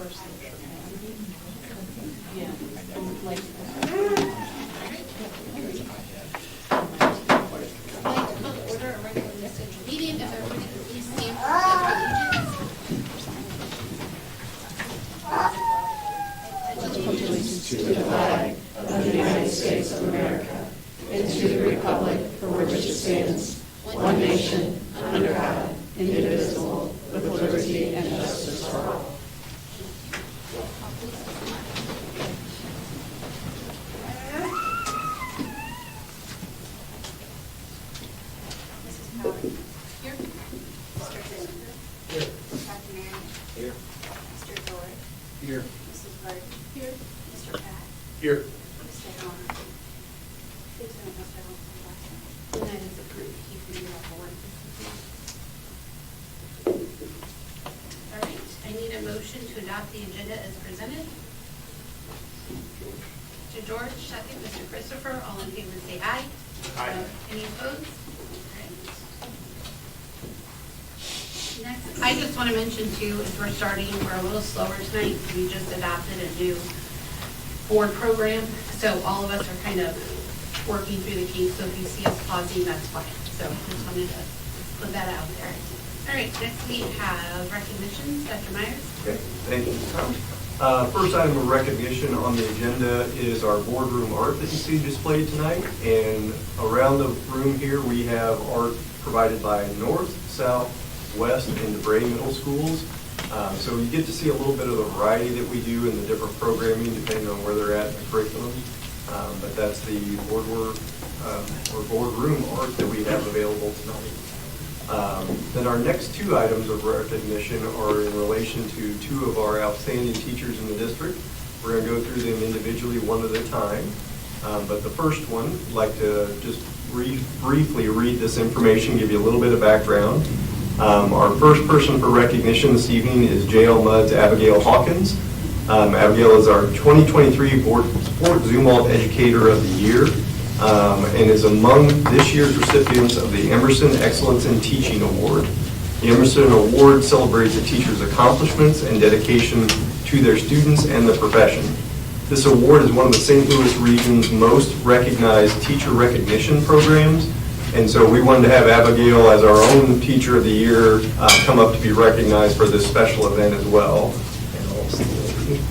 Order a regular essential meeting. If everybody could please stand for allegiance to the flag of the United States of America and to the republic for which it stands, one nation, under God, indivisible, with liberty and justice for all. Mrs. Howard. Here. Mr. Christopher. Here. Dr. Mary. Here. Mr. George. Here. Mrs. Bird. Here. Mr. Pat. Here. Mr. Helmer. Lieutenant Mr. Helmer. That is approved. Keep reading off the word. All right. I need a motion to adopt the agenda as presented. Mr. George, second. Mr. Christopher, all in favor say aye. Aye. Any opposed? Next, I just want to mention too, as we're starting, we're a little slower tonight. We just adopted a new board program, so all of us are kind of working through the kinks. So if you see us pausing, that's fine. So just wanted to put that out there. All right, next we have recognitions. Dr. Myers. Okay, thank you, Tom. First item of recognition on the agenda is our boardroom art that you see displayed tonight. And around the room here, we have art provided by North, South, West, and DeBray Middle Schools. So you get to see a little bit of the variety that we do in the different programming depending on where they're at in the curriculum. But that's the boardroom art that we have available tonight. Then our next two items of recognition are in relation to two of our outstanding teachers in the district. We're going to go through them individually one at a time. But the first one, I'd like to just briefly read this information, give you a little bit of background. Our first person for recognition this evening is JL Mudd's Abigail Hawkins. Abigail is our 2023 Sport Zumwalt Educator of the Year and is among this year's recipients of the Emerson Excellence in Teaching Award. The Emerson Award celebrates a teacher's accomplishments and dedication to their students and the profession. This award is one of the St. Louis region's most recognized teacher recognition programs. And so we wanted to have Abigail as our own Teacher of the Year come up to be recognized for this special event as well. And I'll see you over here.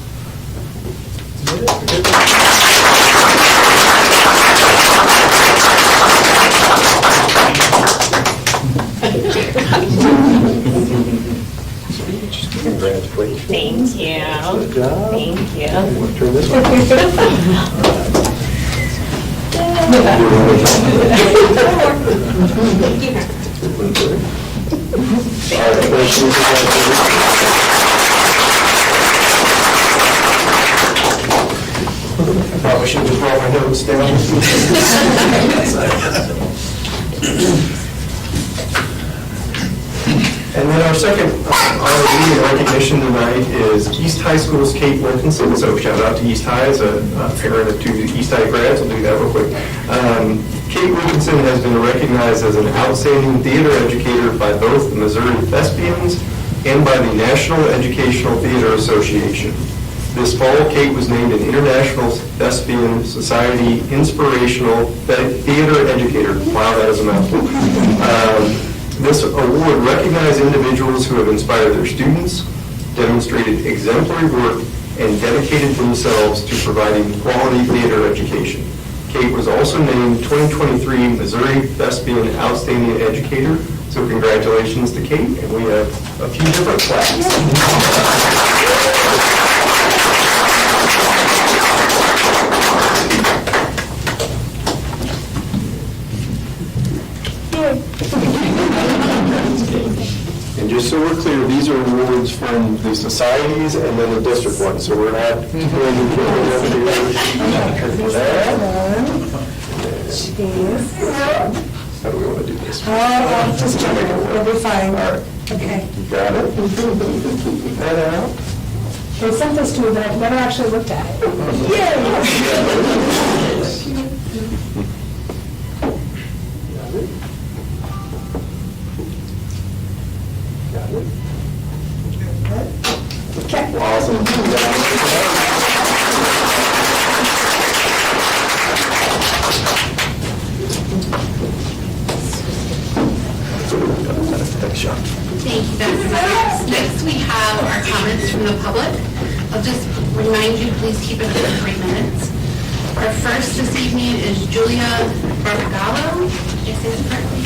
Congratulations. Thank you. Good job. Thank you. We'll turn this one. Probably should have brought my notes down. And then our second honoree recognition tonight is East High School's Kate Wilkinson. So shout out to East High as a parent of two East High grads. I'll do that real quick. Kate Wilkinson has been recognized as an outstanding theater educator by both the Missouri Thespians and by the National Educational Theater Association. This fall, Kate was named an International Thespian Society Inspirational Theater Educator. Wow, that is a mouthful. This award recognizes individuals who have inspired their students, demonstrated exemplary work, and dedicated themselves to providing quality theater education. Kate was also named 2023 Missouri Thespian Outstanding Educator. So congratulations to Kate, and we have a few different plaques. And just so we're clear, these are awards from the societies and then the district one, so we're not doing How do we want to do this? Just check it. It'll be fine. All right. Okay. You got it? That out? They sent this to me, but I've never actually looked at it. Yay! Okay. Awesome. Thanks, Sean. Thank you, Dr. Myers. Next, we have our comments from the public. I'll just remind you, please keep it under 3 minutes. Our first this evening is Julia Barbagallo. Did I say that correctly?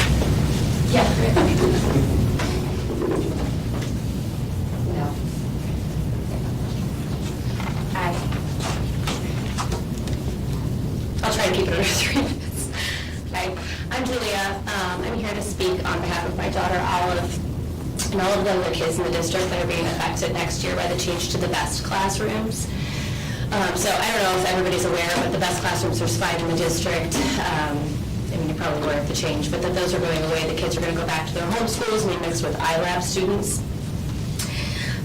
Yeah, great. No. Hi. I'll try to keep it under 3 minutes. Okay, I'm Julia. I'm here to speak on behalf of my daughter Olive and all of the other kids in the district that are being affected next year by the change to the BEST classrooms. So I don't know if everybody's aware, but the BEST classrooms, there's 5 in the district. I mean, you're probably aware of the change, but that those are going away. The kids are going to go back to their home schools and be mixed with iLab students.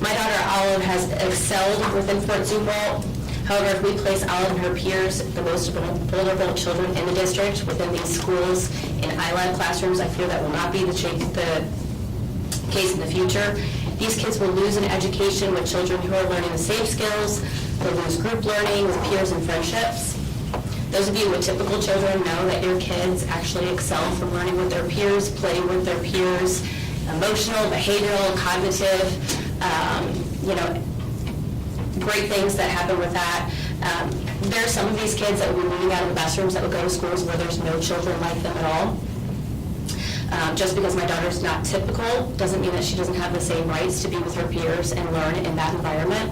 My daughter Olive has excelled within Fort Zumwalt. However, if we place Olive and her peers, the most vulnerable children in the district, within these schools in iLab classrooms, I fear that will not be the case in the future. These kids will lose an education with children who are learning the same skills. They'll lose group learning with peers and friendships. Those of you with typical children know that your kids actually excel from learning with their peers, playing with their peers, emotional, behavioral, cognitive, great things that happen with that. There are some of these kids that will be moving out of the best rooms that will go to schools where there's no children like them at all. Just because my daughter's not typical doesn't mean that she doesn't have the same rights to be with her peers and learn in that environment.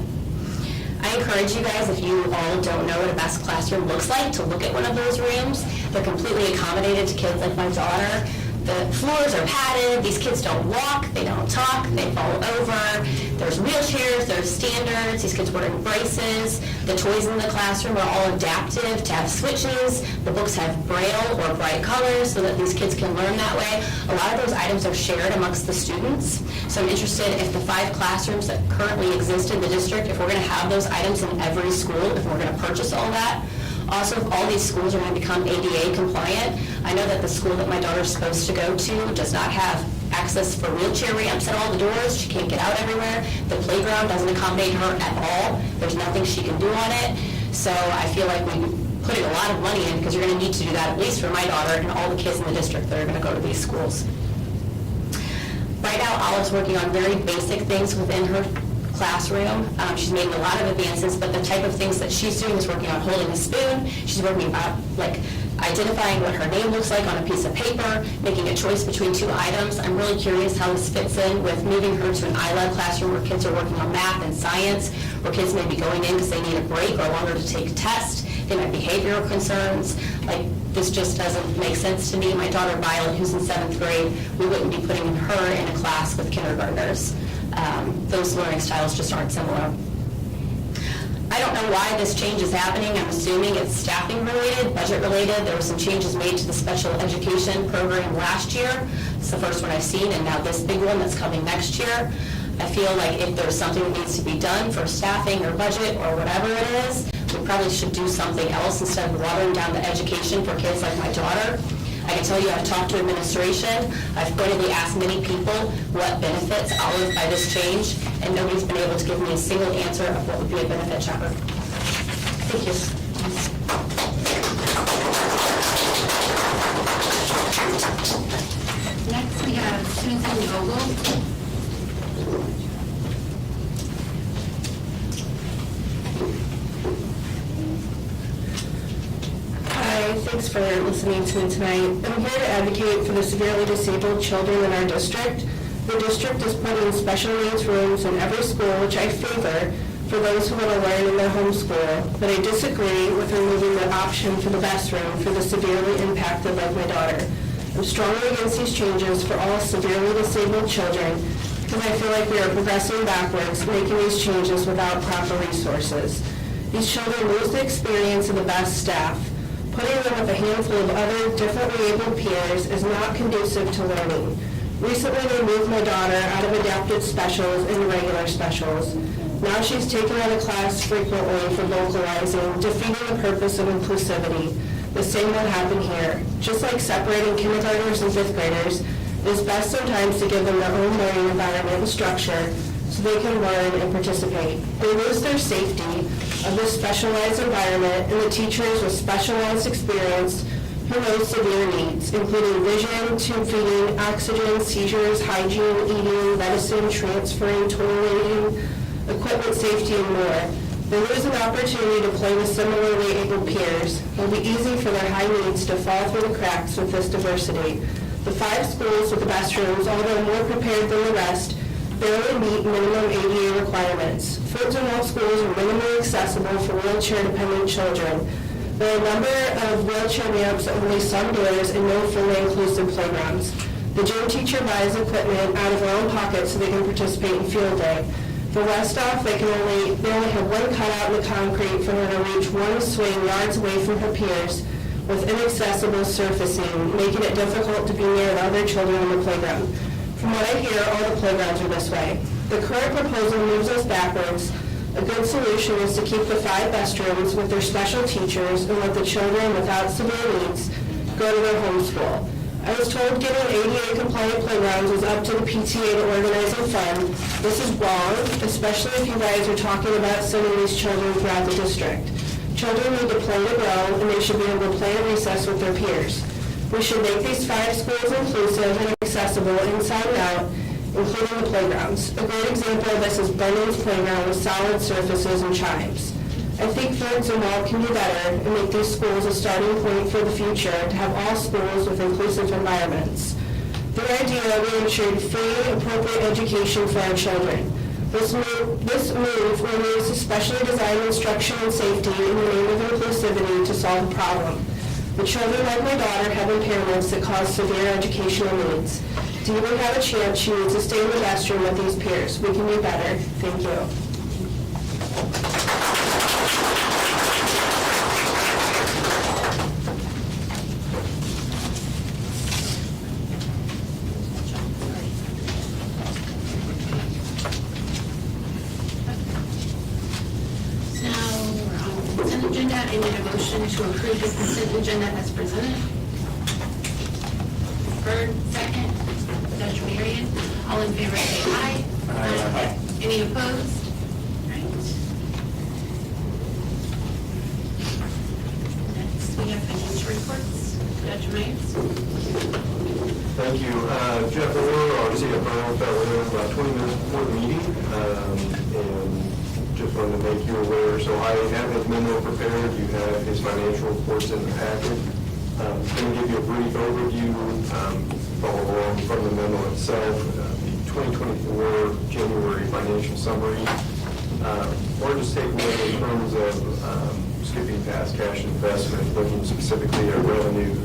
I encourage you guys, if you all don't know what a BEST classroom looks like, to look at one of those rooms. They're completely accommodated to kids like my daughter. The floors are padded, these kids don't walk, they don't talk, they fall over. There's wheelchairs, there's standards, these kids wearing braces. The toys in the classroom are all adaptive to have switches. The books have braille or bright colors so that these kids can learn that way. A lot of those items are shared amongst the students. So I'm interested if the 5 classrooms that currently exist in the district, if we're going to have those items in every school, if we're going to purchase all that. Also, if all these schools are going to become ADA compliant, I know that the school that my daughter's supposed to go to does not have access for wheelchair ramps at all the doors. She can't get out everywhere. The playground doesn't accommodate her at all. There's nothing she can do on it. So I feel like we're putting a lot of money in because you're going to need to do that, at least for my daughter and all the kids in the district that are going to go to these schools. Right now, Olive's working on very basic things within her classroom. She's making a lot of advances, but the type of things that she's doing is working on holding a spoon. She's working on identifying what her name looks like on a piece of paper, making a choice between 2 items. I'm really curious how this fits in with moving her to an iLab classroom where kids are working on math and science, where kids may be going in because they need a break or longer to take a test. They might have behavioral concerns. This just doesn't make sense to me. My daughter Violet, who's in 7th grade, we wouldn't be putting her in a class with kindergartners. Those learning styles just aren't similar. I don't know why this change is happening. I'm assuming it's staffing related, budget related. There were some changes made to the special education program last year. It's the first one I've seen, and now this big one that's coming next year. I feel like if there's something that needs to be done for staffing or budget or whatever it is, we probably should do something else instead of watering down the education for kids like my daughter. I can tell you I've talked to administration. I've pointedly asked many people what benefits Olive by this change, and nobody's been able to give me a single answer of what would be a benefit to her. Thank you. Next, we have Susan Vogel. Hi, thanks for listening to me tonight. I'm here to advocate for the severely disabled children in our district. The district is putting special needs rooms in every school, which I favor for those who want to learn in their home school, but I disagree with removing the option for the best room for the severely impacted like my daughter. I'm strongly against these changes for all severely disabled children because I feel like we are progressing backwards, making these changes without proper resources. These children lose the experience of the best staff. Putting them with a handful of other differently abled peers is not conducive to learning. Recently, they moved my daughter out of adapted specials into regular specials. Now she's taken out of class frequently for vocalizing, defeating the purpose of inclusivity. The same will happen here. Just like separating kindergartners and 5th graders, it is best sometimes to give them their own learning environment and structure so they can learn and participate. They lose their safety of this specialized environment and the teachers with specialized experience who know severe needs, including vision, tube feeding, oxygen, seizures, hygiene, eating, medicine, transferring, toileting, equipment safety, and more. They lose an opportunity to play with similarly able peers. It will be easy for their high needs to fall through the cracks with this diversity. The 5 schools with the best rooms, although more prepared than the rest, barely meet minimum ADA requirements. Zumwalt schools are minimally accessible for wheelchair-dependent children. There are a number of wheelchair ramps at only some doors and no fully inclusive playgrounds. The gym teacher buys equipment out of their own pocket so they can participate in field day. For Westoff, they only have one cutout in the concrete for her to reach one swing yards away from her peers with inaccessible surfacing, making it difficult to be near the other children on the playground. From what I hear, all the playgrounds are this way. The current proposal moves us backwards. A good solution is to keep the 5 best rooms with their special teachers and let the children without severe needs go to their home school. I was told getting ADA compliant playgrounds was up to the PTA to organize and fund. This is wrong, especially if you guys are talking about sending these children throughout the district. Children need to play to grow, and they should be able to play at recess with their peers. We should make these 5 schools inclusive and accessible inside and out, including the playgrounds. A great example of this is Brennan's playground with solid surfaces and chimes. I think Zumwalt can do better and make these schools a starting point for the future to have all schools with inclusive environments. The idea will ensure free, appropriate education for our children. This move will use specially designed instruction and safety in the name of inclusivity to solve the problem. The children like my daughter have impairments that cause severe educational needs. To even have a chance, she needs to stay in the best room with these peers. We can do better. Thank you. Agenda, I need a motion to approve the consent agenda as presented. Bird, second. Judge Marion, all in favor say aye. Aye. Any opposed? Right. Next, we have financial reports. Judge Myers. Thank you. Jeff Orr, our CFO, fell in about 20 minutes before the meeting, and just wanted to make you aware. So I have his memo prepared. You have his financial reports in the packet. I'm going to give you a brief overview, follow along from the memo itself, the 2024 January financial summary. Or just take away in terms of skipping past cash investment, looking specifically at revenue,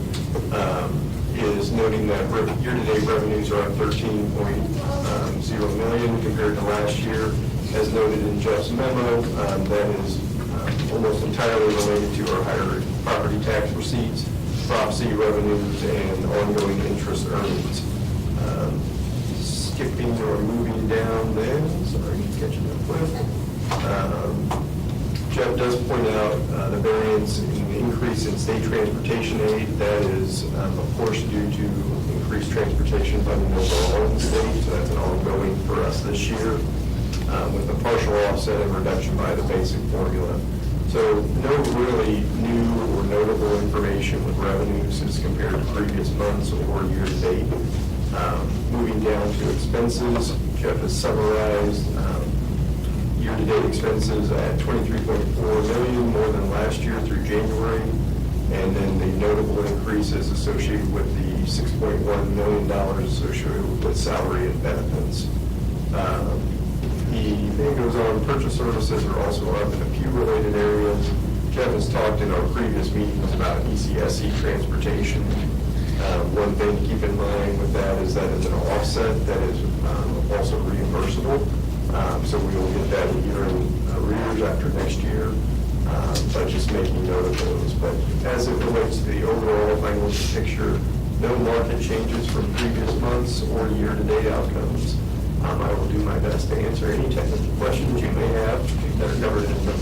is noting that year-to-date revenues are up 13.0 million compared to last year. As noted in Jeff's memo, that is almost entirely related to our higher property tax receipts, Prop C revenues, and ongoing interest earnings. Skipping or moving down then, sorry, catching up with. Jeff does point out the variance in the increase in state transportation aid. That is, of course, due to increased transportation funding overall in the state, so that's an ongoing for us this year, with a partial offset and reduction by the basic formula. So no really new or notable information with revenues as compared to previous months or year to date. Moving down to expenses, Jeff has summarized year-to-date expenses at $23.4 million, more than last year through January, and then the notable increases associated with the $6.1 million associated with salary and benefits. He then goes on, purchase services are also up in a few related areas. Jeff has talked in our previous meetings about ECSE transportation. One thing to keep in mind with that is that it's an offset that is also reimbursable. So we will get that year in arrears after next year, but just making note of those. But as it relates to the overall financial picture, no market changes from previous months or year-to-date outcomes. I will do my best to answer any technical questions you may have that are covered in them.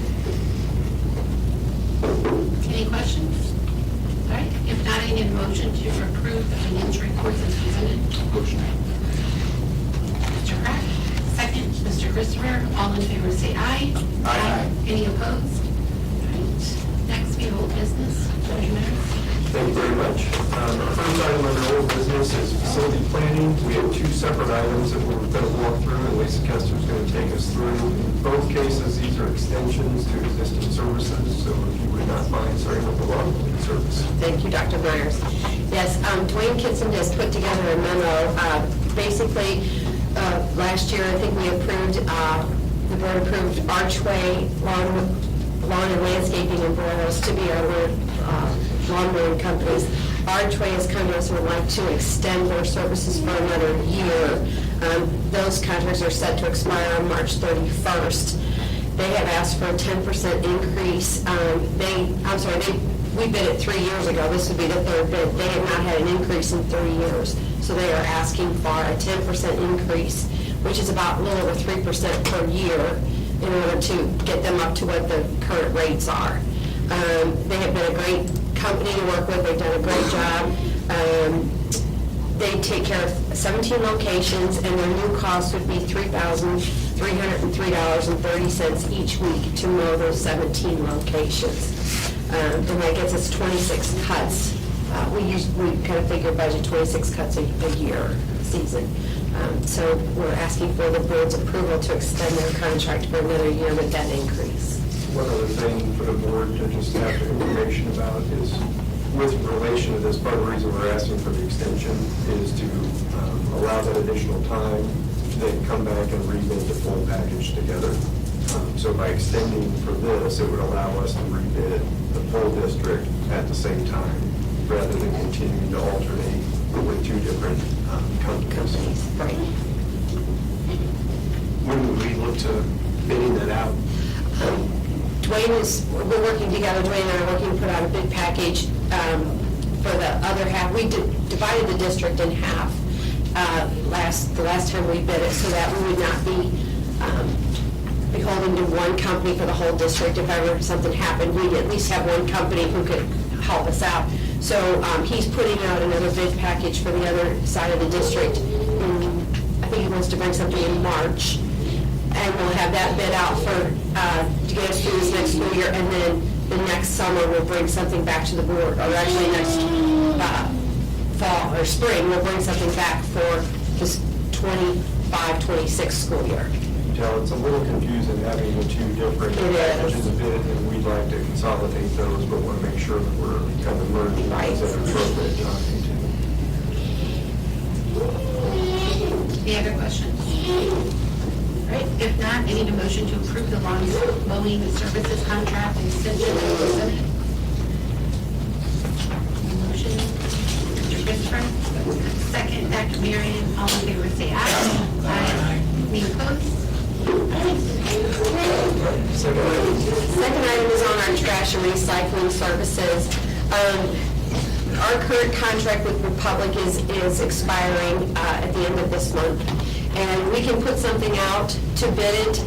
Any questions? All right, if not, I need a motion to approve the financial reports as presented. Motion. Mr. Pratt, second. Mr. Christopher. All in favor say aye. Aye. Any opposed? All right. Next, we have old business. Treasurer. Thank you very much. Our first item under old business is facility planning. We have two separate items that we're going to walk through, and Lisa Kester is going to take us through. In both cases, these are extensions to existing services, so if you would not mind starting with the lawn mowing service. Thank you, Dr. Myers. Yes, Dwayne Kitson has put together a memo. Basically, last year, I think we approved, the board approved Archway Lawn and Landscaping and Boros to be our lawn mowing companies. Archway has come to us and would like to extend their services for another year. Those contracts are set to expire on March 31st. They have asked for a 10% increase. We bid it 3 years ago. This would be the third bid. They have not had an increase in 3 years. So they are asking for a 10% increase, which is about a little over 3% per year in order to get them up to what the current rates are. They have been a great company to work with. They've done a great job. They take care of 17 locations, and their new cost would be $3,303.30 each week to mow those 17 locations. And that gets us 26 cuts. We kind of figure budget 26 cuts a year, season. So we're asking for the board's approval to extend their contract for another year with that increase. One other thing for the board to just have the information about is, with relation to this, part of the reason we're asking for the extension is to allow that additional time to then come back and rebid the full package together. So by extending for this, it would allow us to rebid the full district at the same time, rather than continuing to alternate with two different companies. Right. When would we look to bidding that out? We're working together, Dwayne and I are working to put out a bid package for the other half. We divided the district in half the last time we bid it, so that we would not be beholden to one company for the whole district. If ever something happened, we'd at least have one company who could help us out. So he's putting out another bid package for the other side of the district. I think he wants to bring something in March. And we'll have that bid out to get us through this next school year, and then the next summer we'll bring something back to the board, or actually next fall or spring, we'll bring something back for this 25-26 school year. Tell it's a little confusing having the two different packages of bid, and we'd like to consolidate those, but want to make sure that we're kind of merging those at an appropriate time. Any other questions? All right, if not, I need a motion to approve the lawn mowing services contract extension as presented. Motion, Mr. Christopher. Second, Dr. Marion. All in favor say aye. Aye. Any opposed? Second item is on our trash and recycling services. Our current contract with Republic is expiring at the end of this month. And we can put something out to bid it,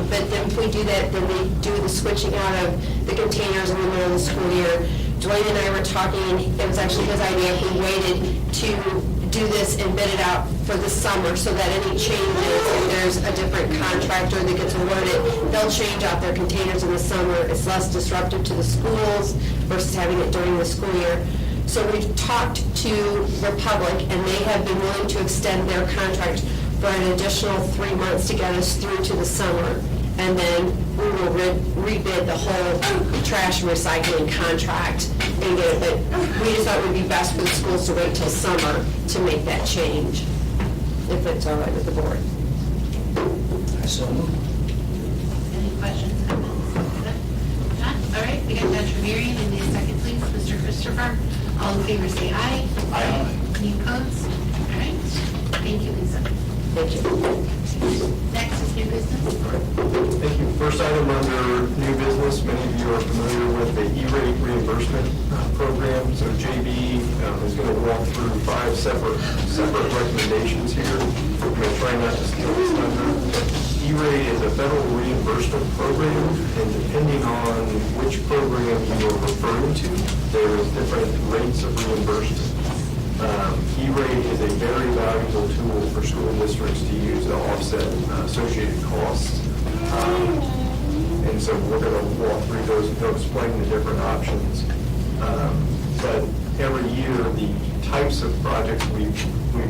but then if we do that, then we do the switching out of the containers in the middle of the school year. Dwayne and I were talking, it was actually his idea if we waited to do this and bid it out for the summer, so that any changes, if there's a different contractor that gets awarded, they'll change out their containers in the summer. It's less disruptive to the schools versus having it during the school year. So we've talked to Republic, and they have been willing to extend their contract for an additional 3 months to get us through to the summer. And then we will rebid the whole trash and recycling contract and get it. But we just thought it would be best for the schools to wait till summer to make that change, if it's all right with the board. Any questions, comments? Not? All right, we got Dr. Marion, and the second, please, Mr. Christopher. All in favor say aye. Aye. Any opposed? All right, thank you, Lisa. Thank you. Next is new business. Thank you. First item under new business, many of you are familiar with the E-rate reimbursement program. So JB is going to walk through 5 separate recommendations here. I'm going to try not to steal this thunder. E-rate is a federal reimbursement program, and depending on which program you are referring to, there is different rates of reimbursement. E-rate is a very valuable tool for school districts to use to offset associated costs. And so we're going to walk through those and go explain the different options. But every year, the types of projects we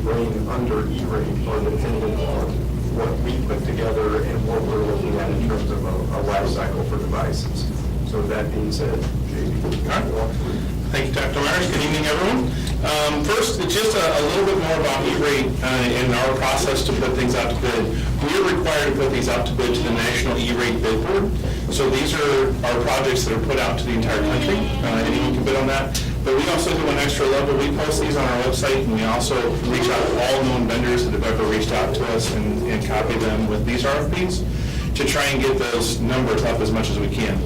bring under E-rate are dependent on what we put together and what we're looking at in terms of a life cycle for devices. So with that being said, JB, walk through. Thank you, Dr. Myers. Good evening, everyone. First, just a little bit more about E-rate and our process to put things out to bid. We are required to put these out to bid to the National E-rate Bid Board. So these are our projects that are put out to the entire country. Anyone can bid on that. But we also do an extra level. We post these on our website, and we also reach out to all known vendors that have ever reached out to us and copy them with these RFPs to try and get those numbers up as much as we can.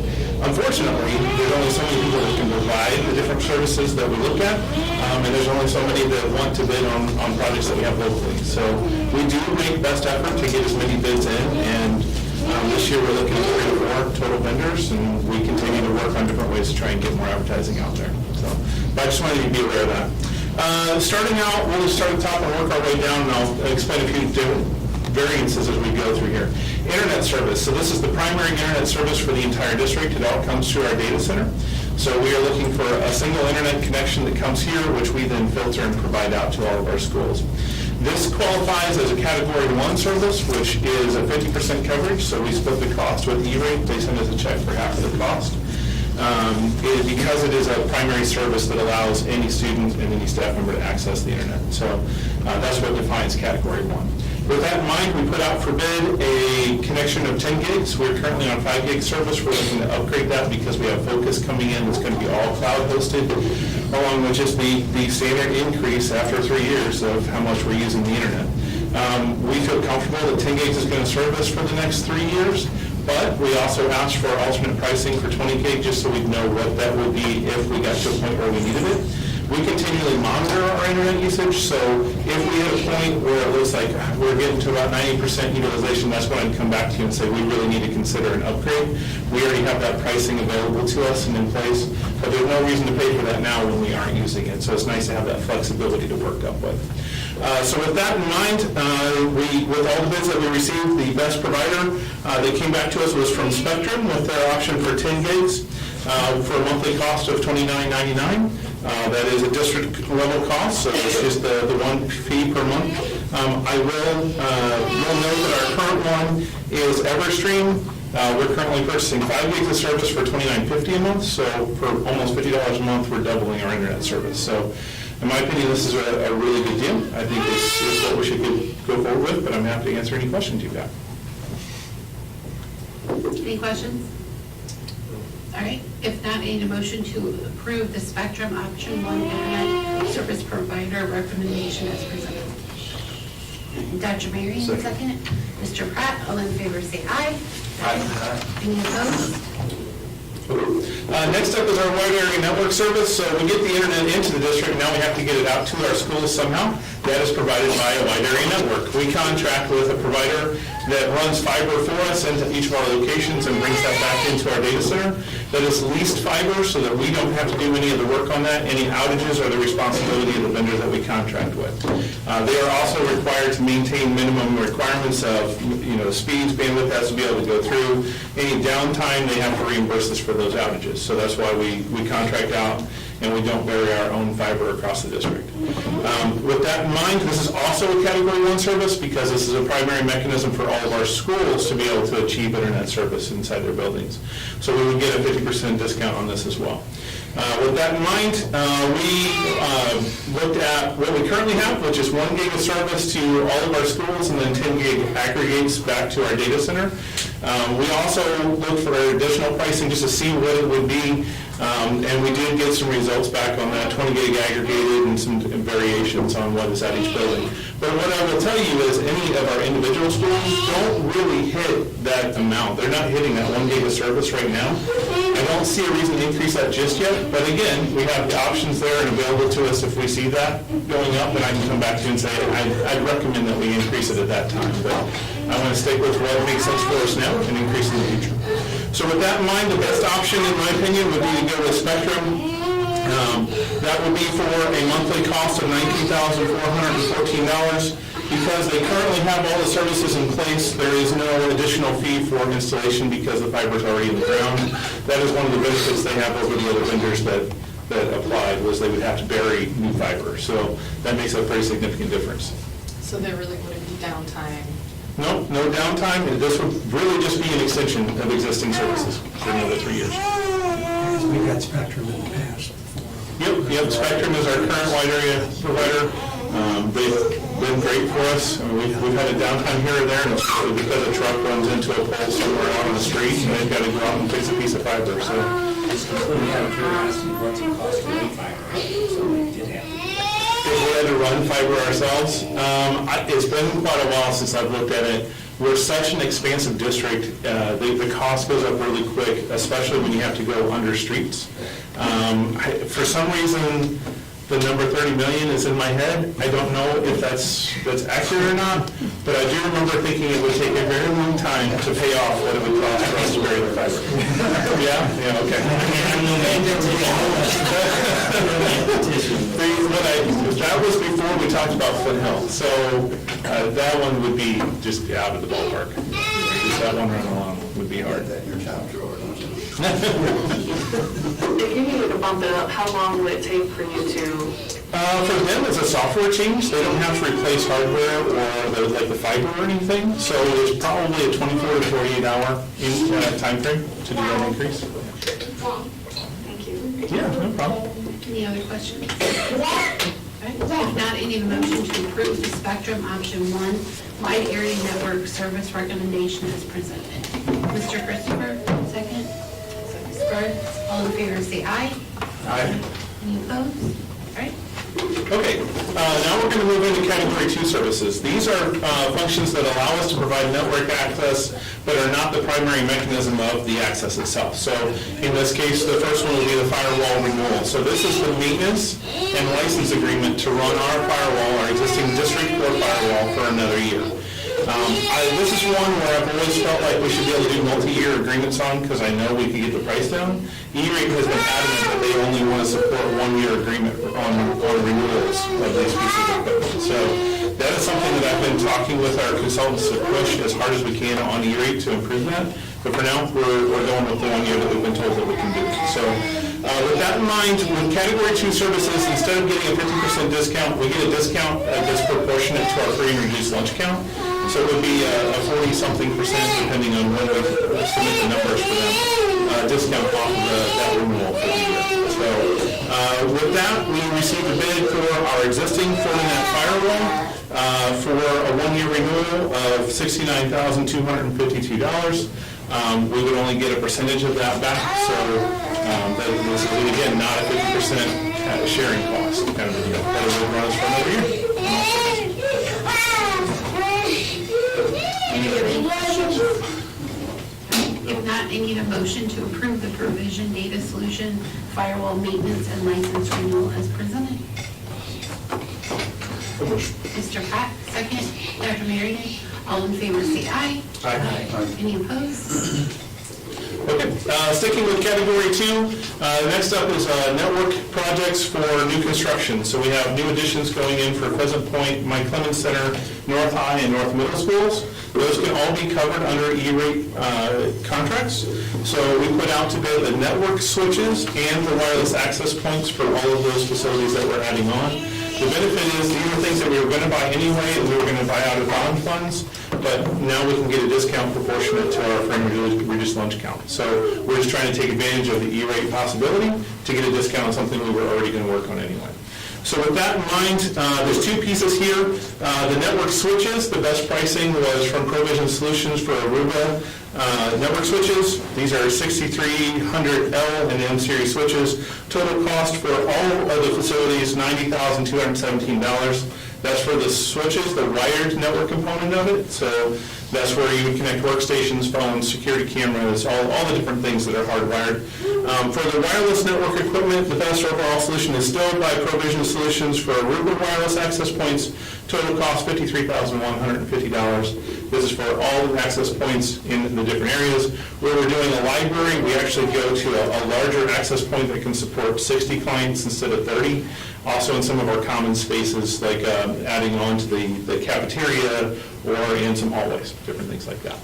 Unfortunately, there's only so many people that can provide the different services that we look at, and there's only so many that want to bid on projects that we have locally. So we do make best effort to get as many bids in, and this year we're looking at 3 or 4 total vendors, and we continue to work on different ways to try and get more advertising out there. So, but I just wanted you to be aware of that. Starting out, we'll just start at the top and work our way down, and I'll explain a few different variances as we go through here. Internet service. So this is the primary internet service for the entire district. It all comes through our data center. So we are looking for a single internet connection that comes here, which we then filter and provide out to all of our schools. This qualifies as a Category 1 service, which is a 50% coverage. So we split the cost with E-rate. They send us a check for half of the cost. Because it is a primary service that allows any student and any staff member to access the internet. So that's what defines Category 1. With that in mind, we put out for bid a connection of 10 gigs. We're currently on 5 gig service. We're looking to upgrade that because we have Focus coming in that's going to be all cloud hosted, along with just the standard increase after 3 years of how much we're using the internet. We feel comfortable that 10 gigs is going to serve us for the next 3 years. But we also asked for alternate pricing for 20 gig just so we'd know what that would be if we got to a point where we needed it. We continually monitor our internet usage, so if we hit a point where it looks like we're getting to about 90% utilization, that's when I'd come back to you and say we really need to consider an upgrade. We already have that pricing available to us and in place, but there's no reason to pay for that now when we aren't using it. So it's nice to have that flexibility to work up with. So with that in mind, with all the bids that we received, the best provider that came back to us was from Spectrum with their option for 10 gigs for a monthly cost of $29.99. That is a district level cost, so it's just the one fee per month. I will note that our current one is Everstream. We're currently purchasing 5 gigs of service for $29.50 a month, so for almost $50 a month, we're doubling our internet service. So in my opinion, this is a really good deal. I think this is what we should go forward with, but I'm happy to answer any questions you've got. Any questions? All right, if not, I need a motion to approve the Spectrum Option 1 Internet Service Provider recommendation as presented. Dr. Marion, second. Mr. Pratt, all in favor say aye. Aye. Any opposed? Next up is our wide area network service. So we get the internet into the district, now we have to get it out to our schools somehow. That is provided by a wide area network. We contract with a provider that runs fiber for us into each of our locations and brings that back into our data center. That is leased fiber so that we don't have to do any of the work on that. Any outages are the responsibility of the vendor that we contract with. They are also required to maintain minimum requirements of, speeds, bandwidth has to be able to go through. Any downtime, they have to reimburse us for those outages. So that's why we contract out and we don't bury our own fiber across the district. With that in mind, this is also a Category 1 service because this is a primary mechanism for all of our schools to be able to achieve internet service inside their buildings. So we would get a 50% discount on this as well. With that in mind, we looked at what we currently have, which is 1 gig of service to all of our schools and then 10 gig aggregates back to our data center. We also looked for additional pricing just to see what it would be, and we did get some results back on that, 20 gig aggregated and some variations on what is at each building. But what I will tell you is any of our individual schools don't really hit that amount. They're not hitting that 1 gig of service right now. I don't see a reason to increase that just yet, but again, we have the options there and available to us if we see that going up, and I can come back to you and say, I'd recommend that we increase it at that time. But I want to stick with what makes sense for us now and increase in the future. So with that in mind, the best option, in my opinion, would be to go with Spectrum. That would be for a monthly cost of $19,414. Because they currently have all the services in place, there is no additional fee for installation because the fiber is already in the ground. That is one of the benefits they have over the other vendors that applied, was they would have to bury new fiber. So that makes a pretty significant difference. So there really wouldn't be downtime? No downtime. This would really just be an extension of existing services for another 3 years. We've had Spectrum in the past. Yep, Spectrum is our current wide area provider. They've been great for us. I mean, we've had a downtime here or there, and it's usually because a truck runs into a pole somewhere out on the street, and they've got to go out and fix a piece of fiber, so. Just completely out of curiosity, what's it cost to run fiber? So we did have to. If we had to run fiber ourselves, it's been quite a while since I've looked at it. We're such an expansive district, the cost goes up really quick, especially when you have to go under streets. For some reason, the number 30 million is in my head. I don't know if that's accurate or not, but I do remember thinking it would take a very long time to pay off what it would cost for us to bury the fiber. Yeah, okay. That was before we talked about Foothill, so that one would be just out of the ballpark. Just that one run along would be hard. If you needed to bump it up, how long would it take for you to? For them, it's a software change. They don't have to replace hardware or the fiber or anything. So it's probably a 24 to 48 hour time frame to do that increase. Thank you. Yeah, no problem. Any other questions? All right. If not, any motion to approve the Spectrum Option 1 Wide Area Network Service recommendation as presented. Mr. Christopher, second. Ms. Burns, all in favor say aye. Aye. Any opposed? All right. Okay, now we're going to move into Category 2 services. These are functions that allow us to provide network access, but are not the primary mechanism of the access itself. So in this case, the first one will be the firewall renewal. So this is the maintenance and license agreement to run our firewall, our existing district core firewall, for another year. This is one where I've always felt like we should be able to do multi-year agreements on, because I know we can get the price down. E-Rate has been adamant that they only want to support 1 year agreement on renewals of these pieces of equipment. So that is something that I've been talking with our consultants to push as hard as we can on E-Rate to improve that. But for now, we're going with the 1 year that we've been told that we can do. So with that in mind, with Category 2 services, instead of getting a 50% discount, we get a discount that's proportionate to our free and reduced lunch count. So it would be a 40-something percent, depending on when we submit the numbers for them, discount off of that renewal for the year. So with that, we received a bid for our existing Fortinet firewall for a 1 year renewal of $69,252. We would only get a percentage of that back, so this is, again, not a 50% sharing cost kind of a deal. That will run us for another year. If not, I need a motion to approve the Provision Data Solution Firewall Maintenance and License Renewal as presented. Mr. Pat, second. Dr. Marion, all in favor say aye. Aye. Any opposed? Okay, sticking with Category 2, next up is network projects for new construction. So we have new additions going in for Pheasant Point, Mike Clemens Center, North High, and North Middle Schools. Those can all be covered under E-Rate contracts. So we put out to bid the network switches and the wireless access points for all of those facilities that we're adding on. The benefit is these are things that we were going to buy anyway, and we were going to buy out of bond funds, but now we can get a discount proportionate to our free and reduced lunch count. So we're just trying to take advantage of the E-Rate possibility to get a discount on something we were already going to work on anyway. So with that in mind, there's two pieces here. The network switches, the best pricing was from Provision Solutions for Aruba network switches. These are 6300L and M series switches. Total cost for all of the facilities, $90,217. That's for the switches, the wired network component of it. So that's where you would connect workstations, phones, security cameras, all the different things that are hardwired. For the wireless network equipment, the best overall solution is still by Provision Solutions for Aruba wireless access points. Total cost $53,150. This is for all the access points in the different areas. Where we're doing a library, we actually go to a larger access point that can support 60 clients instead of 30. Also in some of our common spaces, like adding on to the cafeteria or in some hallways, different things like that.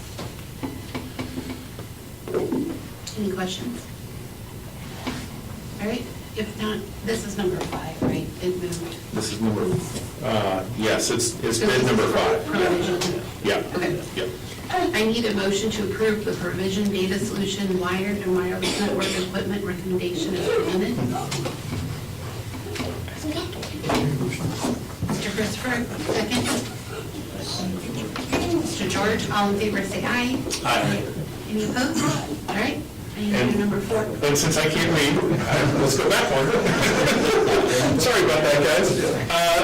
Any questions? All right, if not, this is number 5, right? It moved. This is number, yes, it's bid number 5. Provision. Yeah. Okay. Yeah. I need a motion to approve the Provision Data Solution wired and wireless network equipment recommendation as presented. Mr. Christopher, second. Mr. George, all in favor, say aye. Aye. Any opposed? All right, I need to do number 4. And since I can't read, let's go back one. Sorry about that, guys.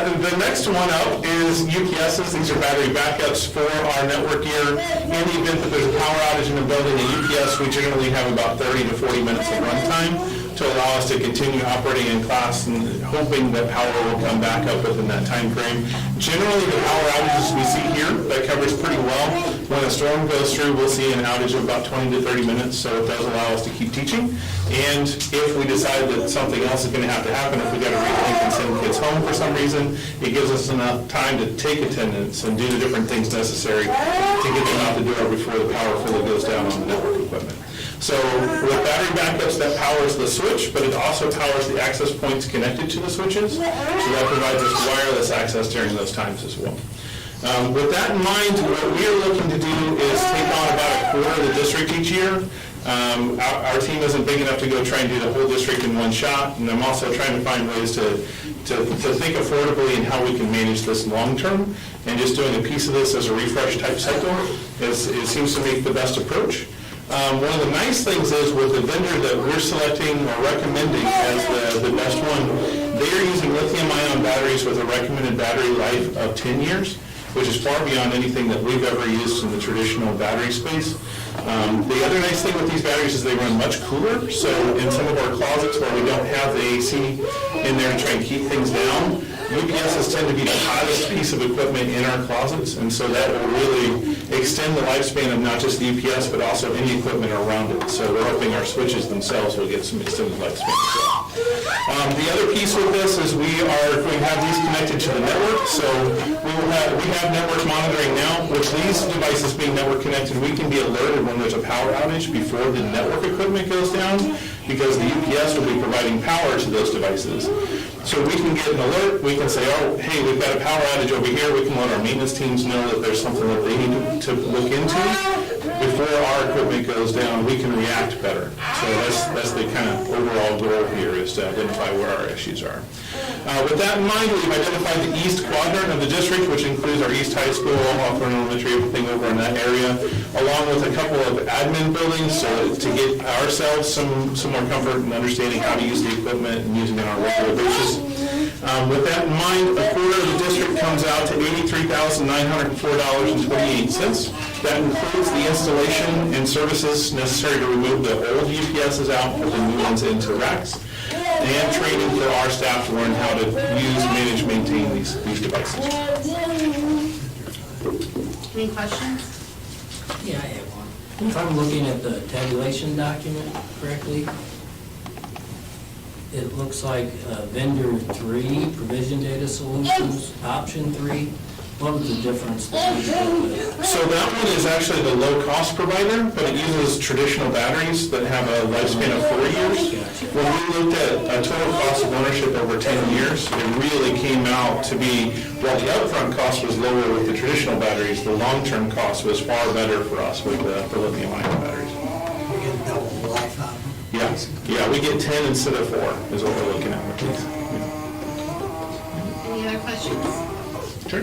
The next one up is UPSs. These are battery backups for our network gear. In the event that there's a power outage in a building, a UPS, we generally have about 30 to 40 minutes of runtime to allow us to continue operating in class and hoping that power will come back up within that time frame. Generally, the power outages we see here, that covers pretty well. When a storm goes through, we'll see an outage of about 20 to 30 minutes, so it does allow us to keep teaching. And if we decide that something else is going to have to happen, if we got to rethink and send kids home for some reason, it gives us enough time to take attendance and do the different things necessary to get them out the door before the power fully goes down on the network equipment. So with battery backups, that powers the switch, but it also powers the access points connected to the switches. So that provides us wireless access during those times as well. With that in mind, what we are looking to do is take on about a quarter of the district each year. Our team isn't big enough to go try and do the whole district in one shot, and I'm also trying to find ways to think affordably in how we can manage this long-term, and just doing a piece of this as a refresh type cycle it seems to make the best approach. One of the nice things is with the vendor that we're selecting or recommending as the best one, they are using lithium-ion batteries with a recommended battery life of 10 years, which is far beyond anything that we've ever used in the traditional battery space. The other nice thing with these batteries is they run much cooler, so in some of our closets where we don't have the AC in there to try and keep things down, UPSs tend to be the hottest piece of equipment in our closets, and so that will really extend the lifespan of not just the UPS, but also any equipment around it. So we're hoping our switches themselves will get some extended lifespan as well. The other piece with this is we have these connected to the network, so we have network monitoring now, which these devices being network connected, we can be alerted when there's a power outage before the network equipment goes down, because the UPS will be providing power to those devices. So we can get an alert, we can say, oh, hey, we've got a power outage over here, we can let our maintenance teams know that there's something that they need to look into. Before our equipment goes down, we can react better. So that's the kind of overall goal here, is to identify where our issues are. With that in mind, we've identified the east quadrant of the district, which includes our East High School, Hawthorne Elementary, everything over in that area, along with a couple of admin buildings, so to get ourselves some more comfort in understanding how to use the equipment and using it on a regular basis. With that in mind, a quarter of the district comes out to $83,904.28. That includes the installation and services necessary to remove the old UPSs out, put the new ones into racks, and training for our staff to learn how to use, manage, maintain these devices. Any questions? Yeah, I have one. If I'm looking at the tabulation document correctly, it looks like vendor 3, provision data solutions, option 3. What was the difference? So that one is actually the low-cost provider, but it uses traditional batteries that have a lifespan of 4 years. When we looked at a total cost of ownership over 10 years, it really came out to be, while the upfront cost was lower with the traditional batteries, the long-term cost was far better for us with the lithium-ion batteries. We get double the life out of them. Yeah, we get 10 instead of 4 is what we're looking at with these. Any other questions? Sure.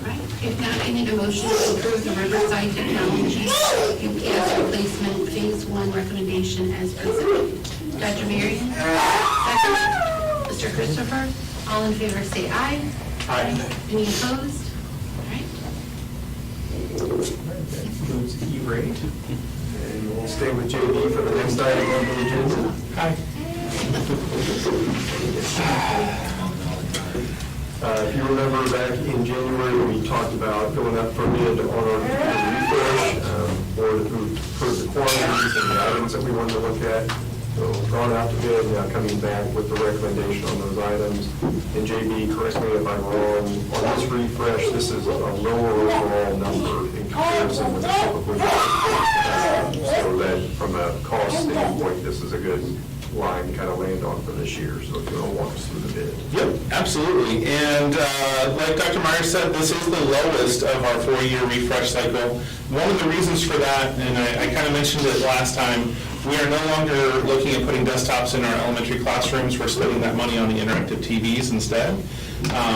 Right. If not, I need a motion to approve the Riverside Technologies UPS replacement Phase 1 recommendation as presented. Dr. Marion? Second. Mr. Christopher? All in favor say aye. Aye. Any opposed? All right. Goes to E-rate. And we'll stay with JD for the next item on the agenda. Hi. If you remember back in January, we talked about going up for bid on our refresh, or for the quantities and the items that we wanted to look at. So gone out to bid, now coming back with the recommendation on those items. And JB, correct me if I'm wrong, on this refresh, this is a lower overall number in comparison with the typical year. So that from a cost standpoint, this is a good line to kind of land on for this year. So if you want to walk us through the bid. Yep, absolutely. And like Dr. Myers said, this is the lowest of our 4-year refresh cycle. One of the reasons for that, and I kind of mentioned it last time, we are no longer looking at putting desktops in our elementary classrooms. We're spending that money on the interactive TVs instead.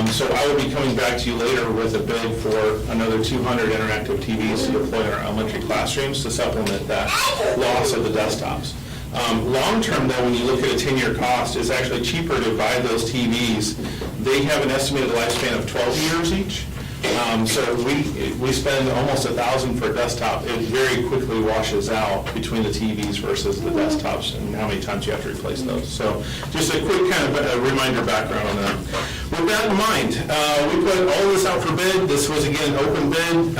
So I will be coming back to you later with a bid for another 200 interactive TVs to deploy in our elementary classrooms to supplement that loss of the desktops. Long-term, though, when you look at a 10-year cost, it's actually cheaper to buy those TVs. They have an estimated lifespan of 12 years each. So we spend almost $1,000 for a desktop. It very quickly washes out between the TVs versus the desktops and how many times you have to replace those. So just a quick kind of a reminder background on that. With that in mind, we put all this out for bid. This was, again, an open bid.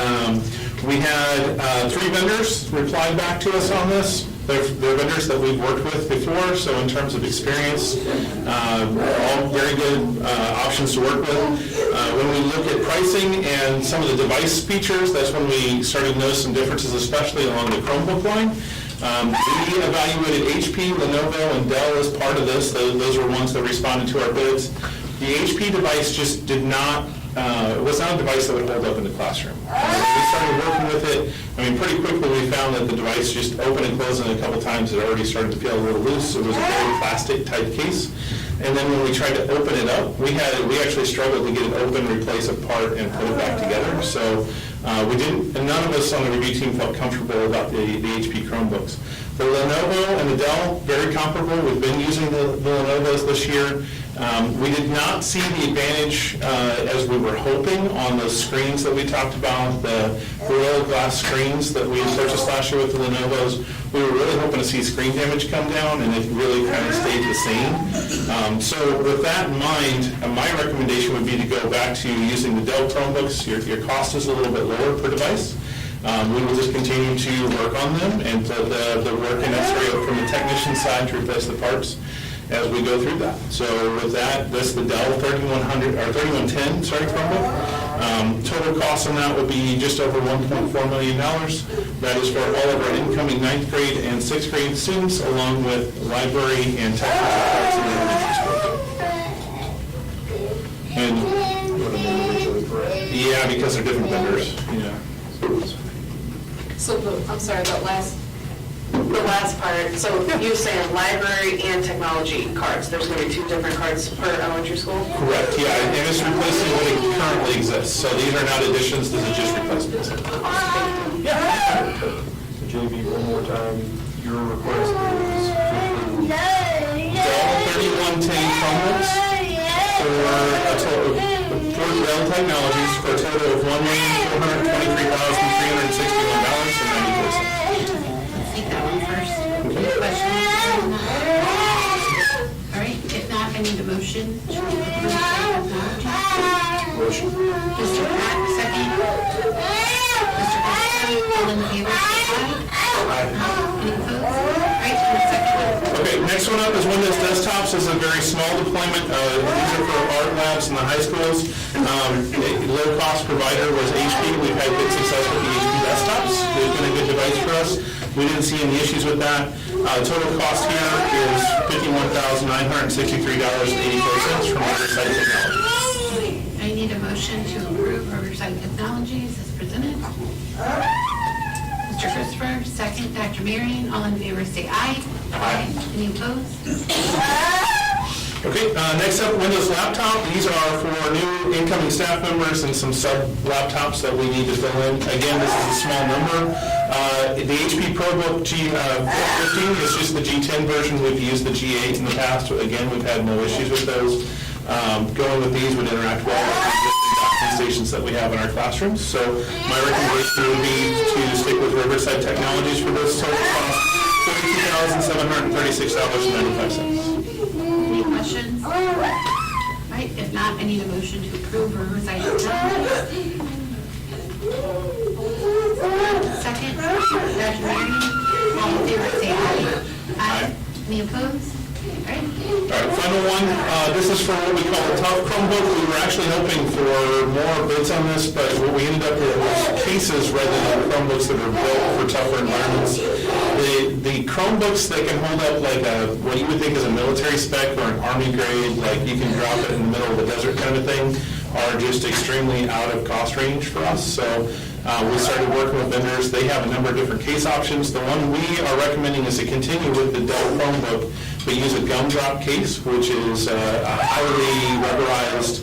We had 3 vendors reply back to us on this. They're vendors that we've worked with before, so in terms of experience, all very good options to work with. When we look at pricing and some of the device features, that's when we started to notice some differences, especially along the Chromebook line. We evaluated HP, Lenovo, and Dell as part of this. Those were ones that responded to our bids. The HP device just did not, it was not a device that would hold up in the classroom. When we started working with it, pretty quickly we found that the device just opened and closed a couple times. It already started to feel a little loose. It was a very plastic type case. And then when we tried to open it up, we actually struggled to get it open, replace a part, and put it back together. So none of us on the review team felt comfortable about the HP Chromebooks. The Lenovo and the Dell, very comparable. We've been using the Lenovo's this year. We did not see the advantage as we were hoping on those screens that we talked about, the Gorilla Glass screens that we purchased last year with the Lenovo's. We were really hoping to see screen damage come down, and it really kind of stayed the same. So with that in mind, my recommendation would be to go back to using the Dell Chromebooks. Your cost is a little bit lower per device. We will just continue to work on them and put the work necessary from the technician side to replace the parts as we go through that. So with that, this is the Dell 3110 Chromebook. Total cost on that would be just over $1.4 million. That is for all of our incoming 9th grade and 6th grade students, along with library and technical parts in the elementary school. And yeah, because they're different vendors. Yeah. So I'm sorry, the last part, so you're saying library and technology cards, there's going to be 2 different cards per elementary school? Correct, yeah, and it's replacing what it currently exists. So these are not additions, this is just replacements. Yeah. So JB, one more time, your request is Dell 3110 Chromebooks for a total for Dell Technologies for a total of $1,423,361.94. Take that one first. Any questions? All right, if not, I need a motion to approve the technology. motion. Mr. Pat, second. Mr. Pastor, all in favor, say aye. Any opposed? All right, and a second. Okay, next one up is Windows Desktops. This is a very small deployment. These are for art labs in the high schools. Low-cost provider was HP. We've had good success with the HP desktops. It's been a good device for us. We didn't see any issues with that. Total cost here is $51,963.84 from Riverside Technologies. I need a motion to approve Riverside Technologies as presented. Mr. Christopher, second. Dr. Marion, all in favor say aye. Aye. Any opposed? Okay, next up, Windows Laptop. These are for new incoming staff members and some sub-laptops that we need to fill in. Again, this is a small number. The HP ProBook G415 is just the G10 version. We've used the G8 in the past. Again, we've had no issues with those. Going with these would interact well with the existing docking stations that we have in our classrooms. So my recommendation would be to stick with Riverside Technologies for this total cost, $32,736.95. Any questions? All right, if not, I need a motion to approve or recite the Second, Dr. Marion, all in favor, say aye. Aye. Any opposed? All right. All right, final one. This is for what we call a tough Chromebook. We were actually hoping for more bids on this, but what we ended up with was cases rather than Chromebooks that are built for tougher environments. The Chromebooks, they can hold up like what you would think is a military spec or an Army grade, like you can drop it in the middle of the desert kind of thing, are just extremely out of cost range for us. So we started working with vendors. They have a number of different case options. The one we are recommending is to continue with the Dell Chromebook, but use a gumdrop case, which is a highly rubberized,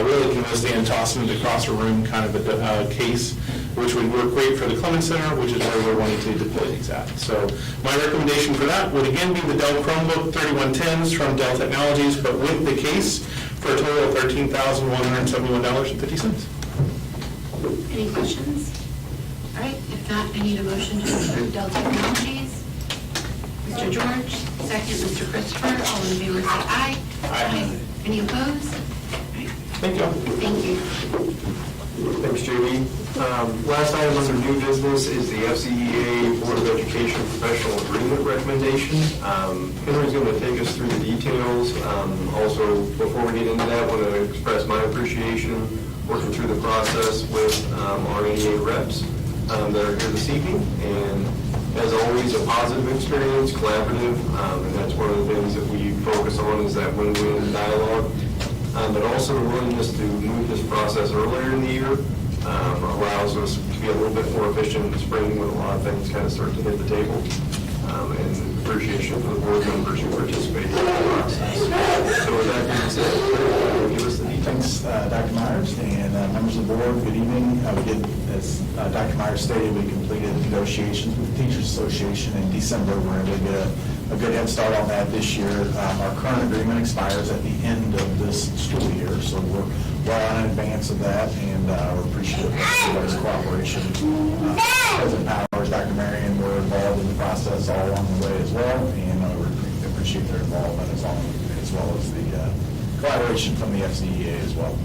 really can withstand tossing it across a room kind of a case, which would work great for the Clemens Center, which is where we're wanting to deploy these at. So my recommendation for that would again be the Dell Chromebook 3110s from Dell Technologies, but with the case for a total of $13,171.50. Any questions? All right, if not, I need a motion to approve Dell Technologies. Mr. George, second, Mr. Christopher, all in favor say aye. Aye. Any opposed? Thank you. Thank you. Thanks, JD. Last item under new business is the FZEA Board of Education Professional Agreement recommendation. Henry's going to take us through the details. Also, before we get into that, I want to express my appreciation working through the process with our NEA reps that are here this evening. And as always, a positive experience, collaborative, and that's one of the things that we focus on is that win-win dialogue. But also the willingness to move this process earlier in the year allows us to be a little bit more efficient in the spring when a lot of things kind of start to hit the table. And appreciation for the board members who participate in the process. So with that being said, give us the details. Thanks, Dr. Myers, and members of the board, good evening. We did, as Dr. Myers stated, we completed negotiations with the Teachers Association in December. We're going to get a good head start on that this year. Our current agreement expires at the end of this school year, so we're well in advance of that, and we're appreciative of everybody's cooperation. President Powers, Dr. Marion were involved in the process all along the way as well, and we appreciate their involvement as well as the collaboration from the FZEA as well.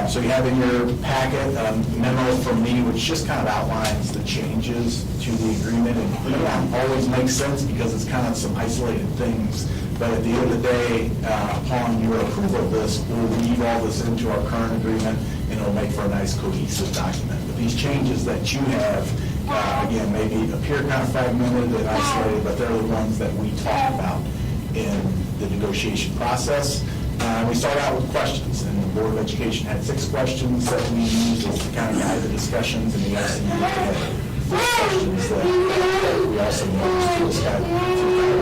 So you have in your packet a memo from me which just kind of outlines the changes to the agreement, and it don't always makes sense because it's kind of some isolated things, but at the end of the day, upon your approval of this, we'll weave all this into our current agreement and it'll make for a nice cohesive document. But these changes that you have, again, maybe appear kind of fragmented and isolated, but they're the ones that we talk about in the negotiation process. We start out with questions, and the Board of Education had 6 questions that we used to kind of guide the discussions, and the FCE had 4 questions that we also used to discuss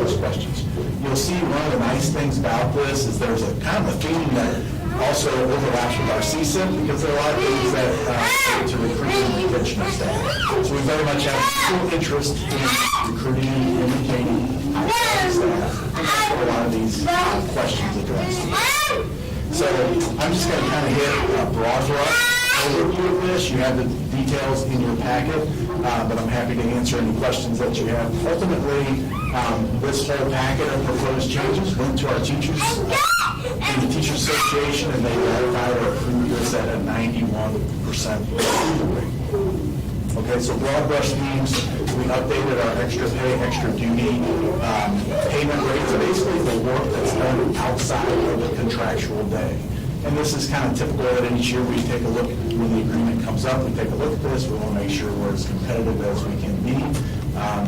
those questions. You'll see one of the nice things about this is there's a kind of a theme that also overlaps with our CSIP, because there are a lot of things that relate to recruiting and retention of staff. So we very much have full interest in recruiting and retaining staff. And that's what a lot of these questions address. So I'm just going to kind of hit a broad brush overview of this. You have the details in your packet, but I'm happy to answer any questions that you have. Ultimately, this whole packet of proposed changes went to our teachers in the Teachers Association, and they verified or approved this at a 91% approval rate. Okay, so broad brush means we updated our extra pay, extra duty payment rates, basically the work that's done outside of the contractual day. And this is kind of typical that each year we take a look, when the agreement comes up, we take a look at this, we want to make sure we're as competitive as we can be,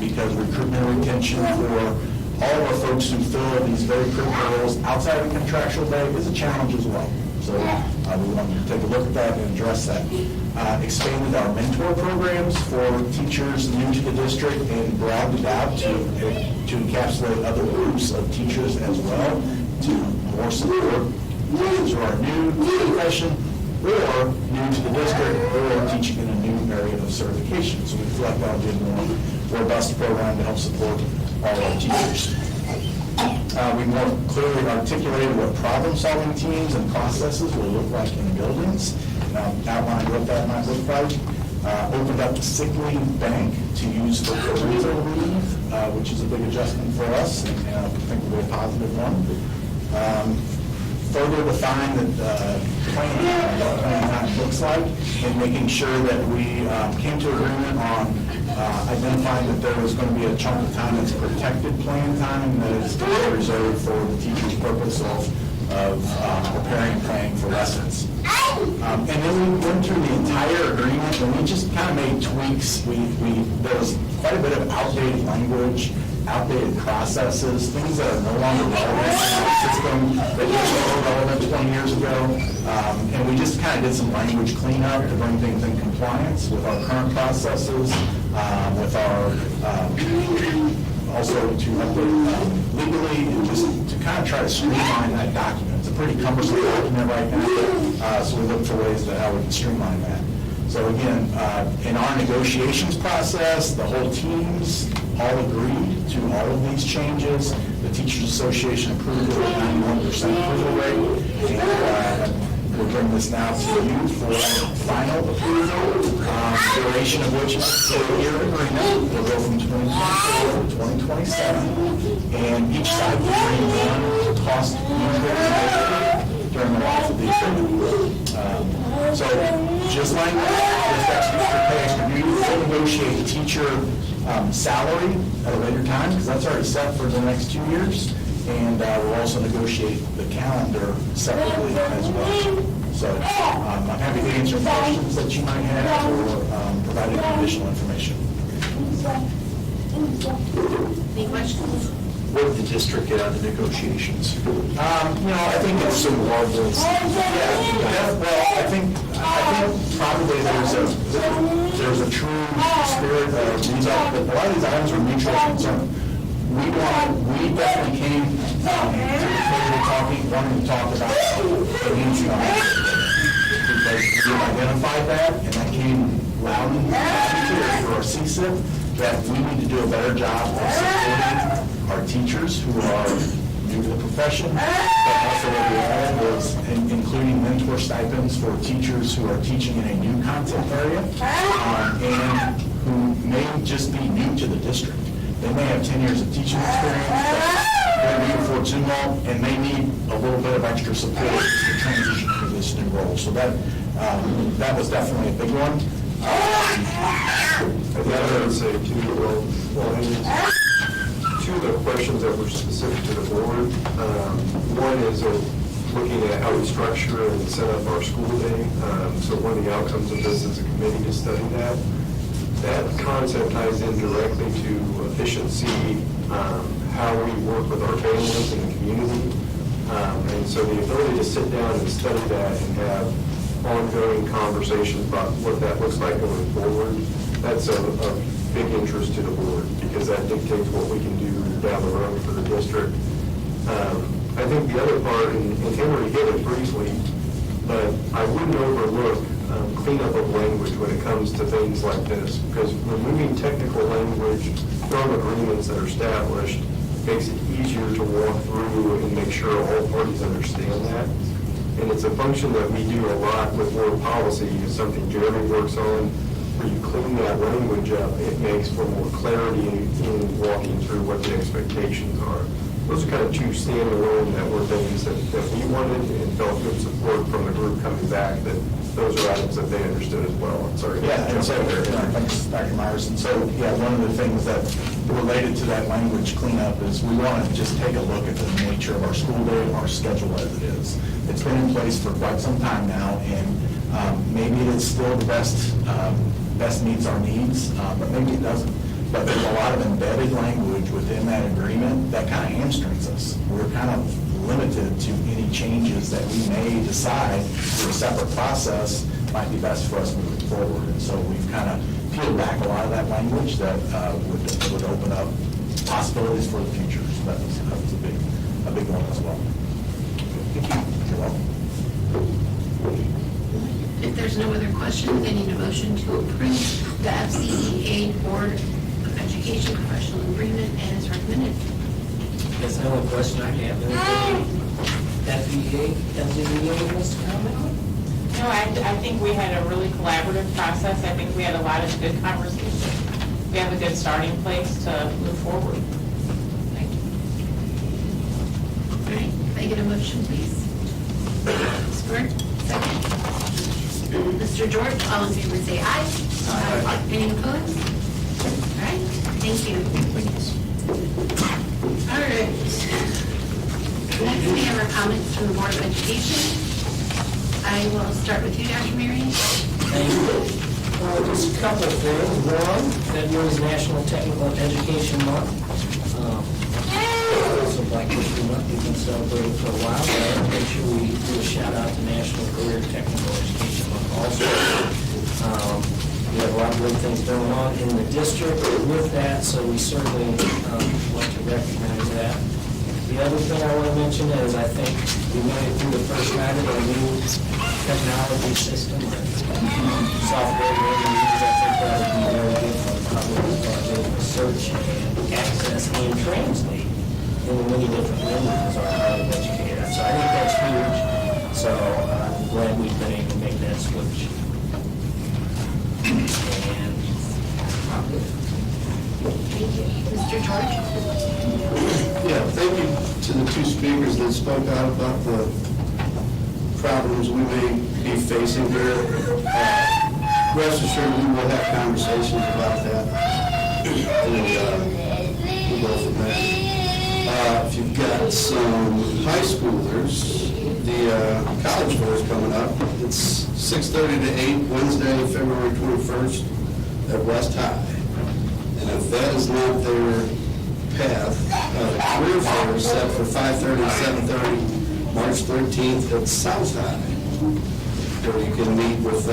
because recruitment and retention for all of our folks who fill these very critical roles outside of the contractual day is a challenge as well. So we wanted to take a look at that and address that. Expanded our mentor programs for teachers new to the district and broadened it out to encapsulate other groups of teachers as well, to more support teachers who are new to the profession or new to the district or teaching in a new area of certification. So we feel like that'll be a more robust program to help support all our teachers. We more clearly articulated what problem-solving teams and processes will look like in buildings, outlined what that might look like. Opened up the sick leave bank to use for parental leave, which is a big adjustment for us, and I think will be a positive one. further define the plan, what plan time looks like, and making sure that we came to agreement on identifying that there was going to be a chunk of time that's protected plan time that is going to be reserved for the teacher's purpose of preparing and planning for lessons. And then we went through the entire agreement, and we just kind of made tweaks. There was quite a bit of outdated language, outdated processes, things that are no longer relevant in our system that were relevant 20 years ago. And we just kind of did some language cleanup to bring things in compliance with our current processes, with our, also to update legally, and just to kind of try to streamline that document. It's a pretty cumbersome document right now, so we look for ways that how we can streamline that. So again, in our negotiations process, the whole teams all agreed to all of these changes. The Teachers Association approved it at 91% approval rate. And we'll bring this now to you for final approval, duration of which is a 4-year agreement. Will go from 2024 to 2027. And each side will bring one cost increase during the life of the agreement. So just like with extra pay, extra duty, we'll negotiate teacher salary at a later time, because that's already set for the next 2 years. And we'll also negotiate the calendar separately as well. So I'm happy to answer questions that you might have or provide any additional information. Any questions? What did the district get out of the negotiations? I think it's some marbles. Yeah, well, I think probably there's a true spirit of these. A lot of these items are mutual concern. We definitely came to the table wanting to talk about enhancing our because we identified that, and that came loud and clear through our CSIP that we need to do a better job of supporting our teachers who are new to the profession, but also what we added was including mentor stipends for teachers who are teaching in a new content area and who may just be new to the district. They may have 10 years of teaching experience, but they're new for Zumwalt, and they need a little bit of extra support to transition to this new role. So that was definitely a big one. I would say two of the questions that were specific to the board. One is looking at how we structure and set up our school day. So one of the outcomes of this is a committee to study that. That concept ties in directly to efficiency, how we work with our families in the community. And so the ability to sit down and study that and have ongoing conversations about what that looks like going forward, that's a big interest to the board because that dictates what we can do down the road for the district. I think the other part, and Henry hit it briefly, but I wouldn't overlook cleanup of language when it comes to things like this, because removing technical language from agreements that are established makes it easier to walk through and make sure all parties understand that. And it's a function that we do a lot with board policy. It's something Jeremy works on. Where you clean that language up, it makes for more clarity in walking through what the expectations are. Those are kind of two standalone that were things that we wanted and felt good support from the group coming back that those are items that they understood as well. I'm sorry. Yeah, and so, thanks, Dr. Myers. And so, yeah, one of the things that related to that language cleanup is we want to just take a look at the nature of our school day, our schedule as it is. It's been in place for quite some time now, and maybe it's still the best meets our needs, but maybe it doesn't. But there's a lot of embedded language within that agreement that kind of hamstrings us. We're kind of limited to any changes that we may decide through a separate process might be best for us moving forward. And so we've kind of peeled back a lot of that language that would open up possibilities for the future. So that was a big one as well. Thank you. You're welcome. If there's no other questions, I need a motion to approve the FZSD Board of Education Professional Agreement as recommended. That's the only question I have. FZSD wants to comment? No, I think we had a really collaborative process. I think we had a lot of good conversations. We have a good starting place to move forward. Thank you. All right, can I get a motion, please? Ms. Bird, second. Mr. George, all in favor say aye. Aye. Any opposed? All right, thank you. All right. Next, we have our comments from the Board of Education. I will start with you, Dr. Marion. Thank you. Just a couple of things. One, February is National Technical Education Month. Also Black History Month, we've been celebrating for a while, but I want to make sure we do a shout out to National Career Technical Education Month also. We have a lot of great things going on in the district with that, so we certainly want to recognize that. The other thing I want to mention is I think we made it through the first night of our new technology system, or software we're going to use. I think that would be very good for the public to be able to search and access and translate in the many different languages our highly educated. So I think that's huge. So I'm glad we've been able to make that switch. And I'm good. Thank you. Mr. George? Yeah, thank you to the two speakers that spoke out about the problems we may be facing here. Rest assured, we will have conversations about that. And we'll go from there. If you've got some high schoolers, the college fair is coming up. It's 6:30 to 8, Wednesday, February 21st at West High. And if that is not their path, career fair is set for 5:30 to 7:30, March 13th at South High, where you can meet with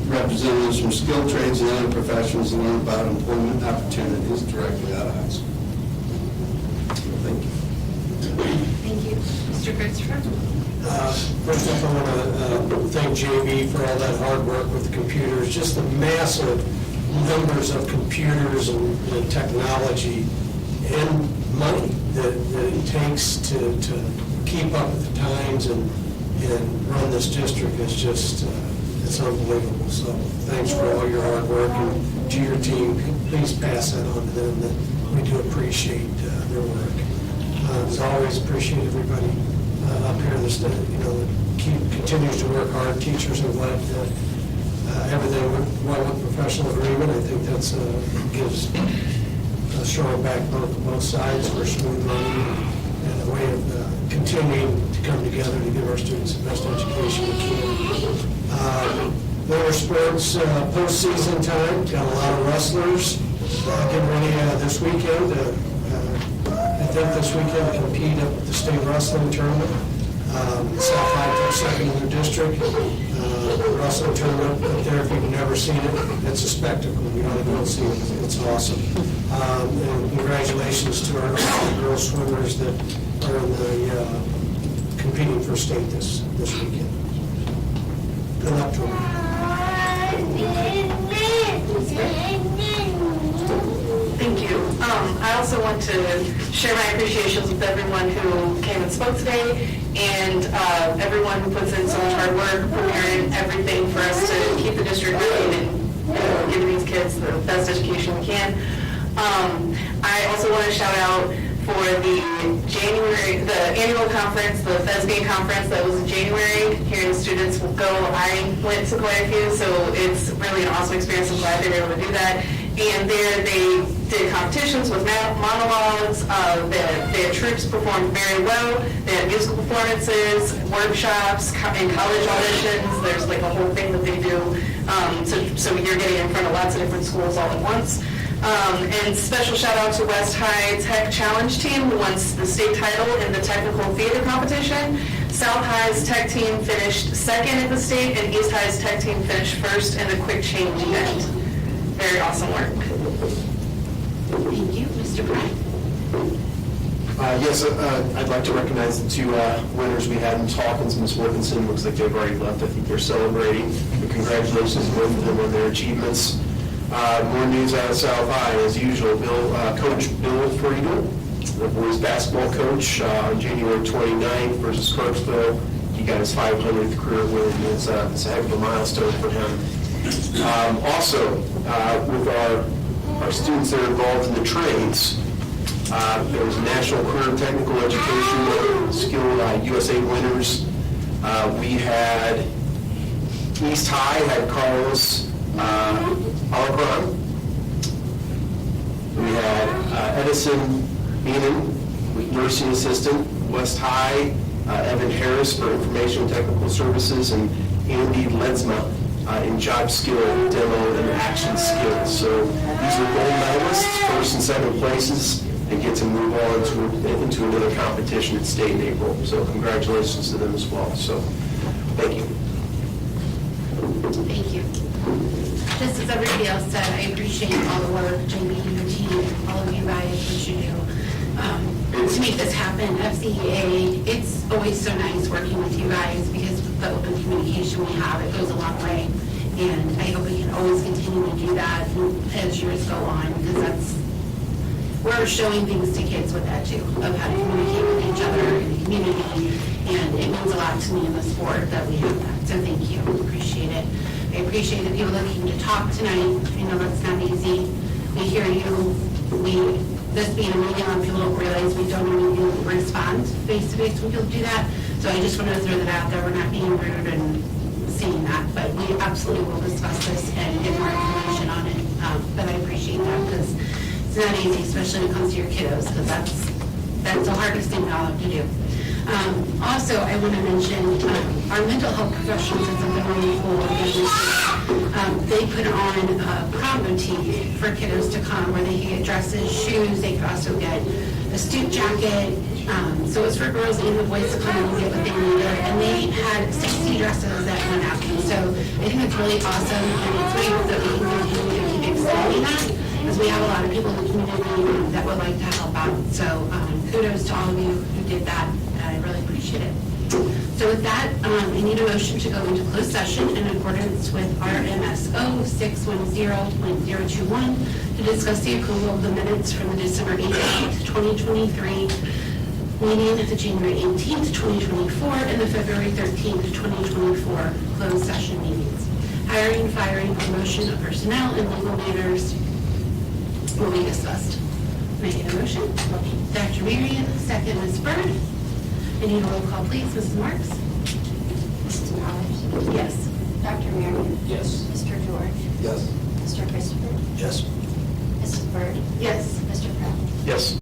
representatives from skilled trades and other professions and learn about employment opportunities directly out of high school. Thank you. Thank you. Mr. Christopher? First off, I want to thank JB for all that hard work with the computers, just the massive numbers of computers and technology and money that it takes to keep up with the times and run this district is just, it's unbelievable. So thanks for all your hard work, and to your team, please pass that on to them, that we do appreciate their work. As always, appreciate everybody up here that continues to work hard. Teachers have led everything well with professional agreement. I think that's gives a strong backbone to both sides for smooth running and a way of continuing to come together to give our students the best education we can. Winter sports postseason time. Got a lot of wrestlers getting ready this weekend. I think this weekend to compete at the state wrestling tournament. South High took second in their district. Wrestling tournament up there, if you've never seen it, it's a spectacle. You ought to go and see it. It's awesome. And congratulations to our girls swimmers that are in the competing for state this weekend. Good luck to them. Thank you. I also want to share my appreciations with everyone who came and spoke today, and everyone who puts in so much hard work preparing everything for us to keep the district running and giving these kids the best education we can. I also want to shout out for the annual conference, the FZSD conference that was in January. Hearing the students will go. I went to quite a few, so it's really an awesome experience. I'm glad they were able to do that. And there they did competitions with monologues. Their troops performed very well. They had musical performances, workshops, and college auditions. There's like a whole thing that they do. So you're getting in front of lots of different schools all at once. And special shout out to West High Tech Challenge team, who won the state title in the technical theater competition. South High's tech team finished second in the state, and East High's tech team finished first in the quick change event. Very awesome work. Thank you. Mr. Pratt? Yes, I'd like to recognize the two winners we had in Hawkins and Ms. Wilkinson. Looks like they've already left. I think they're celebrating. But congratulations to both of them on their achievements. More news out of South High, as usual. Coach Bill Friedel, the boys basketball coach, on January 29th versus Kirksville. He got his 500th career win. It's a heck of a milestone for him. Also, with our students that are involved in the trades, there was National Career Technical Education, skilled USA winners. We had East High had Carlos Algron. We had Edison Beenan, nursing assistant. West High, Evan Harris for information and technical services, and Andy Ledsma in job skill, demo, and action skills. So these are gold medalists, first and second places, and get to move on into another competition at state in April. So congratulations to them as well. So thank you. Thank you. Just as everybody else said, I appreciate all the work, JB, your team, all of you guys, what you do to make this happen. FZEA, it's always so nice working with you guys because with the open communication we have, it goes a long way. And I hope we can always continue to do that as years go on, because we're showing things to kids with that too, of how to communicate with each other in the community. And it means a lot to me in the sport that we have that. So thank you, appreciate it. I appreciate the people that came to talk tonight. I know that's not easy. We hear you. This being a meeting, a lot of people don't realize we don't immediately respond face-to-face when people do that. So I just want to throw that out there. We're not being rude and saying that, but we absolutely will discuss this and get more information on it. But I appreciate that because it's not easy, especially when it comes to your kiddos, because that's the hardest thing I'll have to do. Also, I want to mention our mental health professionals did something really cool again this year. They put on a prom boutique for kiddos to come where they could get dresses, shoes, they could also get a suit jacket. So it's for girls and the boys to come and get what they needed. And they had 60 dresses that went out. So I think it's really awesome, and it's great that we can continue to keep extending that, because we have a lot of people in the community that would like to help out. So kudos to all of you who did that. I really appreciate it. So with that, I need a motion to go into closed session in accordance with RMSO 610.021 to discuss the approval of the minutes from the December 18th, 2023 meeting, the January 18th, 2024, and the February 13th, 2024 closed session meetings. Hiring, firing, promotion of personnel, and legal matters will be discussed. May I get a motion? Dr. Marion, second Ms. Bird. I need a roll call, please. Mrs. Marks? Mrs. Powers? Yes. Dr. Marion? Yes. Mr. George? Yes. Mr. Christopher? Yes. Mrs. Bird? Yes. Mr. Pratt? Yes.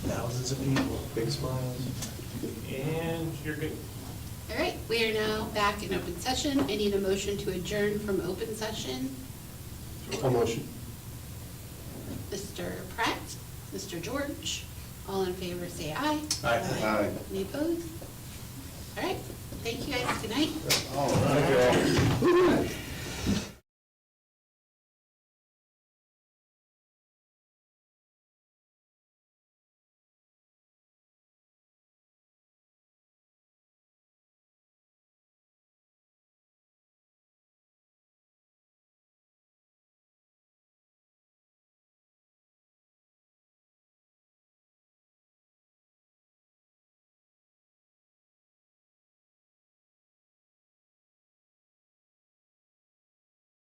Thousands of people. Big smiles. And you're good. All right, we are now back in open session. I need a motion to adjourn from open session. A motion. Mr. Pratt, Mr. George, all in favor say aye. Aye. Aye. Any opposed? All right, thank you guys, good night. All right.